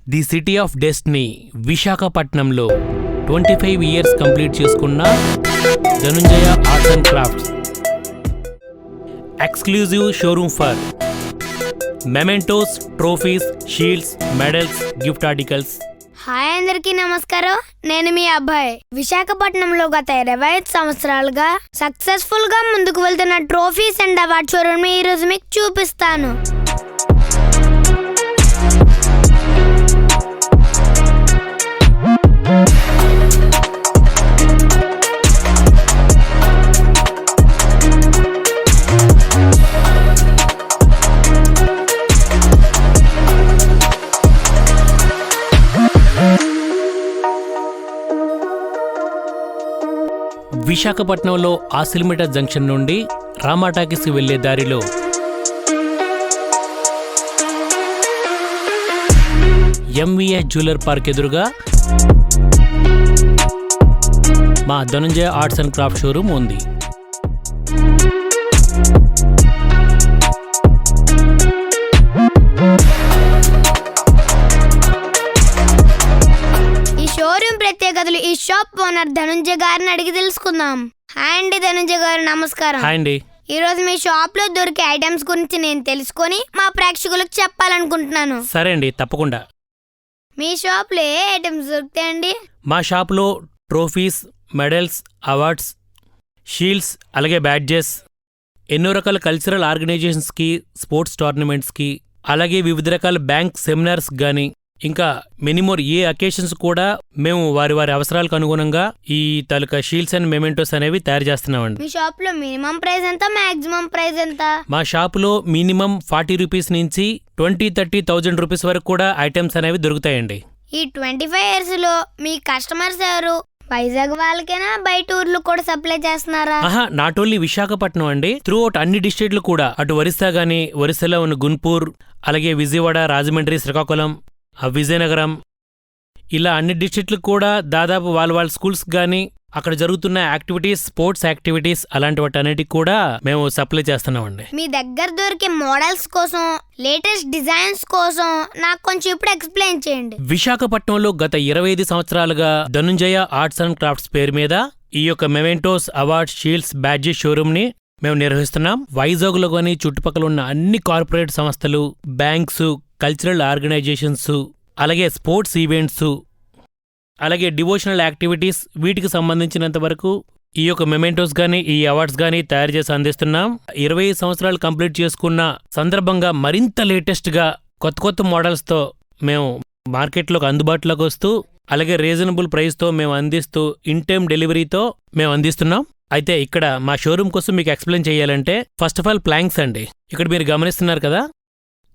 The city of destiny విశాఖపట్నంలో 25 years complete చేసుకున్న Dhanunjaya arts and crafts exclusive showroom for mementos, trophies, shields, medals, gift articles. Hi అందరికీ నమస్కారం. నేను మీ అబ్బాయి. విశాఖపట్నంలో గత 25 సంవత్సరాలుగా సక్సెస్ఫుల్ గా ముందుకు వెళ్తున్న ట్రోఫీస్ అండ్ అవార్డ్ షోరూమ్ ఈ రోజు మీకు చూపిస్తాను. విశాఖపట్నంలో ఆసిల్మిట జంక్షన్ నుండి రామాటాకీస్కి వెళ్లే దారిలో ఎంవీఎస్ జ్యువెలర్ పార్క్ ఎదురుగా మా Dhanunjaya arts and craft showroom ఉంది. ప్రత్యేకతలు ఈ షాప్ ఓనర్ ధనుంజయ గారిని అడిగి తెలుసుకుందాం. హాయ్ అండి ధనుంజయ గారు, నమస్కారం. హాయ్ అండి. ఈ రోజు మీ షాప్ లో దొరికే ఐటమ్స్ గురించి నేను తెలుసుకొని మా ప్రేక్షకులకు చెప్పాలనుకుంటున్నాను. సరే అండి, తప్పకుండా. మీ షాప్ లో ఏ ఐటమ్స్ దొరుకుతాయండి? మా షాప్లో ట్రోఫీస్, మెడల్స్, అవార్డ్స్, షీల్డ్స్, అలాగే బ్యాడ్జెస్, ఎన్నో రకాల కల్చరల్ ఆర్గనైజేషన్స్కి, స్పోర్ట్స్ టోర్నమెంట్స్కి, అలాగే వివిధ రకాల బ్యాంక్ సెమినార్స్ కానీ ఇంకా మెనీమోర్ ఏ అకేషన్స్ కూడా మేము వారి వారి అవసరాలకు అనుగుణంగా ఈ తాలూకా షీల్డ్స్ అండ్ మెమెంటోస్ అనేవి తయారు చేస్తున్నామండి. మీ షాప్ లో మినిమం ప్రైస్ ఎంత, మాక్సిమం ప్రైస్ ఎంత? మా షాపులో మినిమం 40 రూపీస్ నుంచి 20-30,000 రూపీస్ వరకు కూడా ఐటమ్స్ అనేవి దొరుకుతాయండి. ఈ 25 ఇయర్స్ లో మీ కస్టమర్స్ ఎవరు? వైజాగ్ వాళ్ళకేనా, బయట ఊర్లు కూడా సప్లై చేస్తున్నారా? నాట్ ఓన్లీ విశాఖపట్నం అండి, త్రూ అవుట్ అన్ని డిస్ట్రిక్ట్లు కూడా. అటు ఒరిస్సా గానీ, ఒరిస్సాలో ఉన్న గుంటూర్, అలాగే విజయవాడ, రాజమండ్రి, శ్రీకాకుళం, విజయనగరం, ఇలా అన్ని డిస్ట్రిక్ట్లకు కూడా దాదాపు వాళ్ళ స్కూల్స్ కానీ అక్కడ జరుగుతున్న యాక్టివిటీస్, స్పోర్ట్స్ యాక్టివిటీస్ అలాంటి వాటన్నిటికి కూడా మేము సప్లై చేస్తున్నామండి. మీ దగ్గర దొరికే మోడల్స్ కోసం, లేటెస్ట్ డిజైన్స్ కోసం నాకు కొంచెం ఇప్పుడు ఎక్స్ప్లెయిన్ చేయండి. విశాఖపట్నంలో గత 25 సంవత్సరాలుగా ధనుంజయ ఆర్ట్స్ అండ్ క్రాఫ్ట్స్ పేరు మీద ఈ యొక్క mementos, awards, shields, badges showroom ని మేము నిర్వహిస్తున్నాం. వైజాగ్ లో కానీ చుట్టుపక్కల ఉన్న అన్ని కార్పొరేట్ సంస్థలు, బ్యాంక్స్, కల్చరల్ ఆర్గనైజేషన్స్, అలాగే స్పోర్ట్స్ ఈవెంట్స్, అలాగే డివోషనల్ యాక్టివిటీస్, వీటికి సంబంధించినంత వరకు ఈ యొక్క మెమెంటోస్ గానీ, ఈ అవార్డ్స్ గానీ తయారు చేసి అందిస్తున్నాం. 20 సంవత్సరాలు కంప్లీట్ చేసుకున్న సందర్భంగా మరింత లేటెస్ట్ గా కొత్త మోడల్స్తో మేము మార్కెట్లోకి అందుబాటులోకి వస్తూ, అలాగే రీజనబుల్ ప్రైస్తో మేము అందిస్తూ, ఇన్ టైమ్ డెలివరీతో మేము అందిస్తున్నాం. అయితే ఇక్కడ మా షోరూమ్ కోసం మీకు ఎక్స్ప్లెయిన్ చేయాలంటే ఫస్ట్ ఆఫ్ ఆల్ ప్లాంక్స్ అండి. ఇక్కడ మీరు గమనిస్తున్నారు కదా,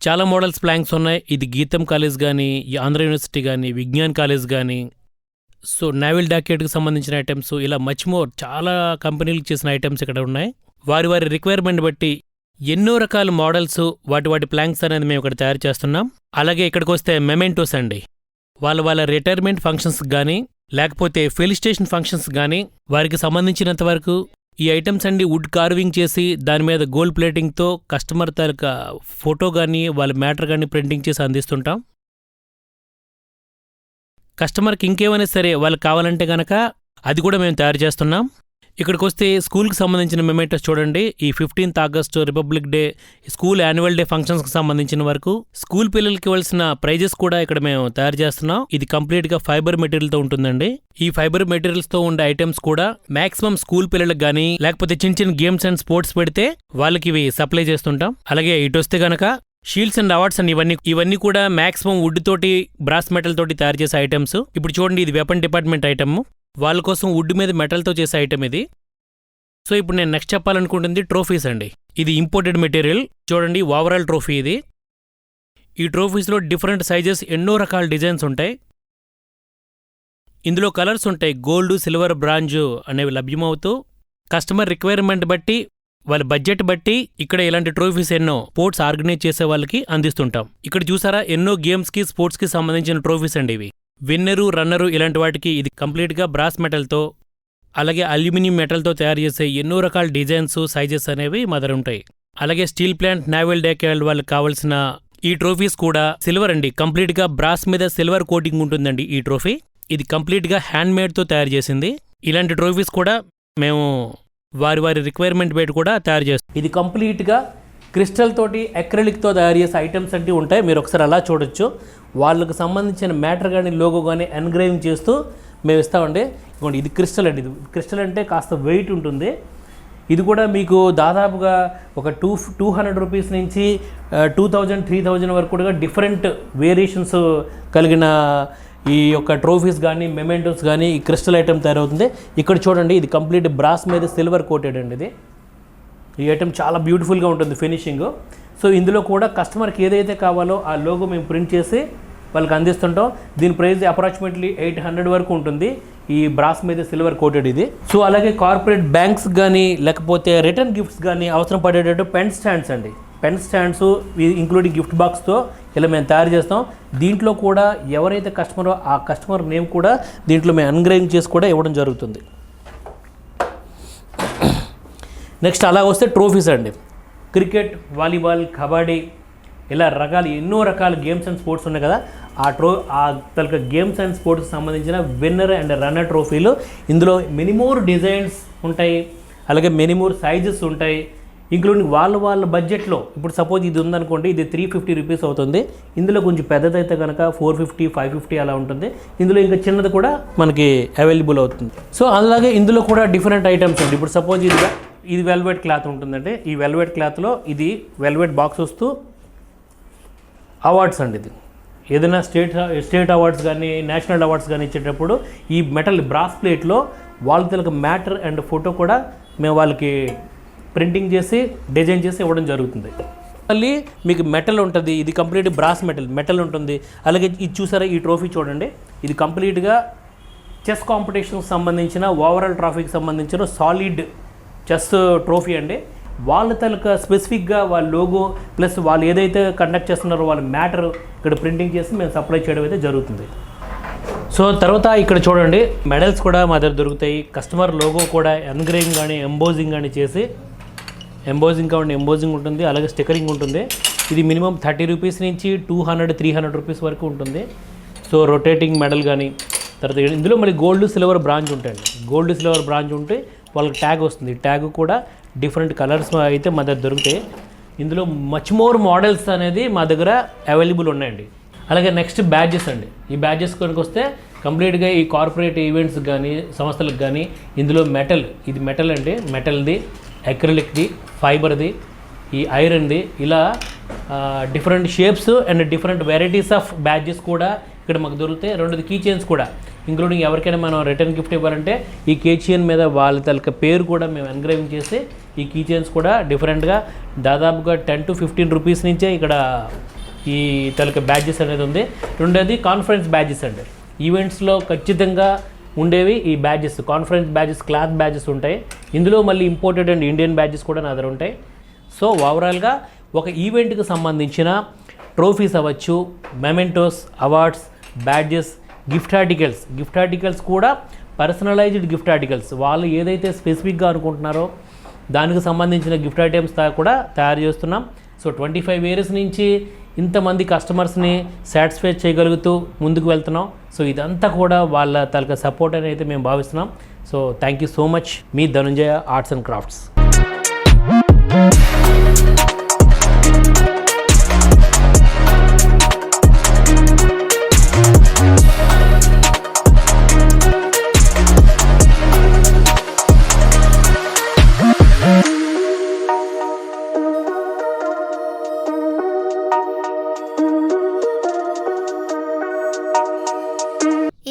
చాలా మోడల్స్ ప్లాంక్స్ ఉన్నాయి. ఇది గీతం కాలేజ్ కానీ, ఆంధ్ర యూనివర్సిటీ కానీ, విజ్ఞాన్ కాలేజ్ కానీ, సో నావెల్ డాక్యుమెంట్కి సంబంధించిన ఐటమ్స్, ఇలా మచ్ మోర్ చాలా కంపెనీలకు చేసిన ఐటమ్స్ ఇక్కడ ఉన్నాయి. వారి రిక్వైర్మెంట్ బట్టి ఎన్నో రకాల మోడల్స్, వాటి ప్లాంక్స్ అనేది మేము ఇక్కడ తయారు చేస్తున్నాం. అలాగే ఇక్కడికి వస్తే మెమెంటోస్ అండి, వాళ్ళ రిటైర్మెంట్ ఫంక్షన్స్ కానీ, లేకపోతే ఫెలిసిటేషన్ ఫంక్షన్స్ కానీ, వారికి సంబంధించినంత వరకు ఈ ఐటమ్స్ అండి వుడ్ కార్వింగ్ చేసి దాని మీద గోల్డ్ ప్లేటింగ్తో కస్టమర్ తాలూకా ఫోటో కానీ, వాళ్ళ మ్యాటర్ కానీ ప్రింటింగ్ చేసి అందిస్తుంటాం. కస్టమర్కి ఇంకేమైనా సరే వాళ్ళకి కావాలంటే గనక అది కూడా మేము తయారు చేస్తున్నాం. ఇక్కడికి వస్తే స్కూల్కి సంబంధించిన మెమెంటోస్ చూడండి. ఈ 15th August republic day, school annual day ఫంక్షన్స్కి సంబంధించిన వరకు స్కూల్ పిల్లలకి ఇవ్వాల్సిన ప్రైజెస్ కూడా ఇక్కడ మేము తయారు చేస్తున్నాం. ఇది కంప్లీట్గా ఫైబర్ మెటీరియల్తో ఉంటుందండి. ఈ ఫైబర్ మెటీరియల్స్తో ఉండే ఐటమ్స్ కూడా మాక్సిమం స్కూల్ పిల్లలకు కానీ, లేకపోతే చిన్న గేమ్స్ అండ్ స్పోర్ట్స్ పెడితే వాళ్ళకి ఇవి సప్లై చేస్తుంటాం. అలాగే ఇటు వస్తే గనక షీల్డ్స్ అండ్ అవార్డ్స్ అండ్ ఇవన్నీ కూడా మాక్సిమం వుడ్ తోటి, బ్రాస్ మెటల్ తోటి తయారు చేసే ఐటమ్స్. ఇప్పుడు చూడండి, ఇది వెపన్ డిపార్ట్మెంట్ ఐటమ్, వాళ్ళ కోసం వుడ్ మీద మెటల్తో చేసే ఐటమ్ ఇది. సో ఇప్పుడు నేను నెక్స్ట్ చెప్పాలనుకుంటుంది ట్రోఫీస్ అండి. ఇది ఇంపోర్టెడ్ మెటీరియల్. చూడండి, ఓవరాల్ ట్రోఫీ ఇది. ఈ ట్రోఫీస్లో డిఫరెంట్ సైజెస్, ఎన్నో రకాల డిజైన్స్ ఉంటాయి. ఇందులో కలర్స్ ఉంటాయి, గోల్డ్, సిల్వర్, బ్రాంజు అనేవి లభ్యమవుతూ కస్టమర్ రిక్వైర్మెంట్ బట్టి, వాళ్ళ బడ్జెట్ బట్టి ఇక్కడ ఇలాంటి ట్రోఫీస్ ఎన్నో స్పోర్ట్స్ ఆర్గనైజ్ చేసే వాళ్ళకి అందిస్తుంటాం. ఇక్కడ చూసారా, ఎన్నో గేమ్స్కి, స్పోర్ట్స్కి సంబంధించిన ట్రోఫీస్ అండి ఇవి. విన్నరు, రన్నరు ఇలాంటి వాటికి ఇది కంప్లీట్గా బ్రాస్ మెటల్తో, అలాగే అల్యూమినియం మెటల్తో తయారు చేసే ఎన్నో రకాల డిజైన్స్, సైజెస్ అనేవి మా దగ్గర ఉంటాయి. అలాగే స్టీల్ ప్లాంట్, నావెల్ డేక్ వాళ్ళకి కావాల్సిన ఈ ట్రోఫీస్ కూడా సిల్వర్ అండి, కంప్లీట్ గా బ్రాస్ మీద సిల్వర్ కోటింగ్ ఉంటుందండి. ఈ ట్రోఫీ ఇది కంప్లీట్ గా హ్యాండ్ మేడ్ తో తయారు చేసింది. ఇలాంటి ట్రోఫీస్ కూడా మేము వారి రిక్వైర్మెంట్ బయట కూడా తయారు చేస్తాం. ఇది కంప్లీట్ గా క్రిస్టల్ తోటి అక్రిలిక్ తో తయారు చేసే ఐటమ్స్ అంటే ఉంటాయి. మీరు ఒకసారి అలా చూడొచ్చు. వాళ్ళకు సంబంధించిన మ్యాటర్ కానీ లోగో కానీ ఎన్గ్రేవింగ్ చేస్తూ మేము ఇస్తామండి. ఇదిగోండి, ఇది క్రిస్టల్ అండి. ఇది క్రిస్టల్ అంటే కాస్త వెయిట్ ఉంటుంది. ఇది కూడా మీకు దాదాపుగా ఒక 200 రూపీస్ నుంచి 2000, 3000 వరకు కూడా డిఫరెంట్ వేరియేషన్స్ కలిగిన ఈ యొక్క ట్రోఫీస్ కానీ మెమెంటోస్ కానీ ఈ క్రిస్టల్ ఐటమ్ తయారవుతుంది. ఇక్కడ చూడండి, ఇది కంప్లీట్ బ్రాస్ మీద సిల్వర్ కోటెడ్ అండి. ఇది ఈ ఐటమ్ చాలా బ్యూటిఫుల్గా ఉంటుంది ఫినిషింగ్. సో ఇందులో కూడా కస్టమర్కి ఏదైతే కావాలో ఆ లోగో మేము ప్రింట్ చేసి వాళ్ళకి అందిస్తుంటాం. దీని ప్రైస్ అప్రాక్సిమేట్లీ 800 వరకు ఉంటుంది. ఈ బ్రాస్ మీద సిల్వర్ కోటెడ్ ఇది. సో అలాగే కార్పొరేట్ బ్యాంక్స్ కానీ లేకపోతే రిటర్న్ గిఫ్ట్స్ కానీ అవసరం పడేటట్టు పెన్ స్టాండ్స్ అండి. పెన్ స్టాండ్స్ ఇంక్లూడింగ్ గిఫ్ట్ బాక్స్తో ఇలా మేము తయారు చేస్తాం. దీంట్లో కూడా ఎవరైతే కస్టమరో ఆ కస్టమర్ నేమ్ కూడా దీంట్లో మేము ఎన్గ్రేవింగ్ చేసి కూడా ఇవ్వడం జరుగుతుంది. నెక్స్ట్ అలా వస్తే ట్రోఫీస్ అండి. క్రికెట్, వాలీబాల్, కబడ్డీ ఇలా ఎన్నో రకాల గేమ్స్ అండ్ స్పోర్ట్స్ ఉన్నాయి కదా. ఆ తలక గేమ్స్ అండ్ స్పోర్ట్స్కి సంబంధించిన విన్నర్ అండ్ రన్నర్ ట్రోఫీలు ఇందులో మెనీమోర్ డిజైన్స్ ఉంటాయి. అలాగే మెనీమోర్ సైజెస్ ఉంటాయి. ఇంక్లూడింగ్ వాళ్ళ బడ్జెట్లో. ఇప్పుడు సపోజ్ ఇది ఉందనుకోండి, ఇది 350 రూపీస్ అవుతుంది. ఇందులో కొంచెం పెద్దదైతే కనుక 450, 550 అలా ఉంటుంది. ఇందులో ఇంకా చిన్నది కూడా మనకి అవైలబుల్ అవుతుంది. సో అలాగే ఇందులో కూడా డిఫరెంట్ ఐటమ్స్ అండి. ఇప్పుడు సపోజ్ ఇది వెల్వెట్ క్లాత్ ఉంటుందంటే ఈ వెల్వెట్ క్లాత్లో ఇది వెల్వెట్ బాక్స్ వస్తూ అవార్డ్స్ అండి. ఇది ఏదైనా స్టేట్ అవార్డ్స్ కానీ నేషనల్ అవార్డ్స్ కానీ ఇచ్చేటప్పుడు ఈ మెటల్ బ్రాస్ ప్లేట్లో వాళ్ళ తెలుగు మ్యాటర్ అండ్ ఫోటో కూడా మేము వాళ్ళకి ప్రింటింగ్ చేసి డిజైన్ చేసి ఇవ్వడం జరుగుతుంది. మళ్ళీ మీకు మెటల్ ఉంటుంది. ఇది కంప్లీట్ బ్రాస్ మెటల్ ఉంటుంది. అలాగే ఇది చూసారా, ఈ ట్రోఫీ చూడండి. ఇది కంప్లీట్గా చెస్ కాంపిటీషన్కి సంబంధించిన ఓవరాల్ ట్రోఫీకి సంబంధించిన సాలిడ్ చెస్ ట్రోఫీ అండి. వాళ్ళ తలక స్పెసిఫిక్గా వాళ్ళ లోగో ప్లస్ వాళ్ళు ఏదైతే కండక్ట్ చేస్తున్నారో వాళ్ళ మ్యాటర్ ఇక్కడ ప్రింటింగ్ చేసి మేము సప్లై చేయడం అయితే జరుగుతుంది. సో తర్వాత ఇక్కడ చూడండి, మెడల్స్ కూడా మా దగ్గర దొరుకుతాయి. కస్టమర్ లోగో కూడా ఎన్గ్రేవింగ్ కానీ ఎంబోజింగ్ కానీ చేసి ఎంబోజింగ్ ఉంటుంది. అలాగే స్టిక్కరింగ్ ఉంటుంది. ఇది మినిమం 30 రూపీస్ నుంచి 200, 300 రూపీస్ వరకు ఉంటుంది. సో రొటేటింగ్ మెడల్ కానీ తర్వాత ఇందులో మళ్ళీ గోల్డ్, సిల్వర్ బ్రాంచ్ ఉంటాయండి. గోల్డ్, సిల్వర్ బ్రాంచ్ ఉంటే వాళ్ళకి ట్యాగ్ వస్తుంది. ట్యాగ్ కూడా డిఫరెంట్ కలర్స్ అయితే మా దగ్గర దొరుకుతాయి. ఇందులో మచ్ మోర్ మోడల్స్ అనేది మా దగ్గర అవైలబుల్ ఉన్నాయండి. అలాగే నెక్స్ట్ బ్యాడ్జెస్ అండి. ఈ బ్యాడ్జెస్ కొనుక వస్తే కంప్లీట్గా ఈ కార్పొరేట్ ఈవెంట్స్ కానీ సంస్థలకు కానీ ఇందులో ఇది మెటల్ అండి. మెటల్ది, అక్రిలిక్ది, ఫైబర్ది, ఈ ఐరన్ది ఇలా different shapes and different varieties of badges కూడా ఇక్కడ మాకు దొరుకుతాయి. రెండోది కీ చైన్స్ కూడా, ఇంక్లూడింగ్ ఎవరికైనా మనం రిటర్న్ గిఫ్ట్ ఇవ్వాలంటే ఈ కీ చైన్ మీద వాళ్ళ తలక పేరు కూడా మేము ఎన్గ్రేవింగ్ చేసి ఈ కీ చైన్స్ కూడా డిఫరెంట్గా దాదాపుగా 10 to 15 రూపీస్ నుంచే ఇక్కడ ఈ తలక బ్యాడ్జెస్ అనేది ఉంది. రెండోది కాన్ఫరెన్స్ బ్యాడ్జెస్ అండి. ఈవెంట్స్లో ఖచ్చితంగా ఉండేవి ఈ badges, conference badges, cloth badges ఉంటాయి. ఇందులో మళ్ళీ ఇంపోర్టెడ్ అండ్ ఇండియన్ బ్యాడ్జెస్ కూడా నా దగ్గర ఉంటాయి. సో ఓవరాల్గా ఒక ఈవెంట్కి సంబంధించిన ట్రోఫీస్ అవ్వచ్చు, mementos, awards, badges, gift articles కూడా పర్సనలైజ్డ్ గిఫ్ట్ ఆర్టికల్స్ వాళ్ళు ఏదైతే స్పెసిఫిక్గా అనుకుంటున్నారో దానికి సంబంధించిన గిఫ్ట్ ఐటమ్స్ కూడా తయారు చేస్తున్నాం. సో 25 ఇయర్స్ నుంచి ఇంతమంది కస్టమర్స్ని సాటిస్ఫై చేయగలుగుతూ ముందుకు వెళ్తున్నాం. సో ఇదంతా కూడా వాళ్ళ తలక సపోర్ట్ అని అయితే మేము భావిస్తున్నాం. So thank you so much. మీ ధనుంజయ ఆర్ట్స్ అండ్ క్రాఫ్ట్స్.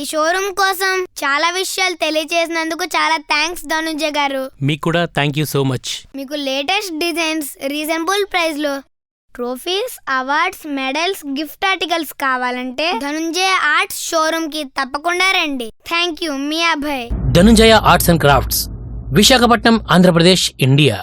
ఈ షోరూమ్ కోసం చాలా విషయాలు తెలియజేసినందుకు చాలా థ్యాంక్స్ ధనుంజయ్ గారు. మీకు కూడా థ్యాంక్ యూ సో మచ్. మీకు లేటెస్ట్ డిజైన్స్ రీజనబుల్ ప్రైస్ లో trophies, awards, medals, gift articles కావాలంటే ధనుంజయ ఆర్ట్స్ షోరూమ్ కి తప్పకుండా రండి. Thank you. మీ Abhay. Dhanunjaya arts and crafts, Visakhapatnam, Andhra Pradesh, India.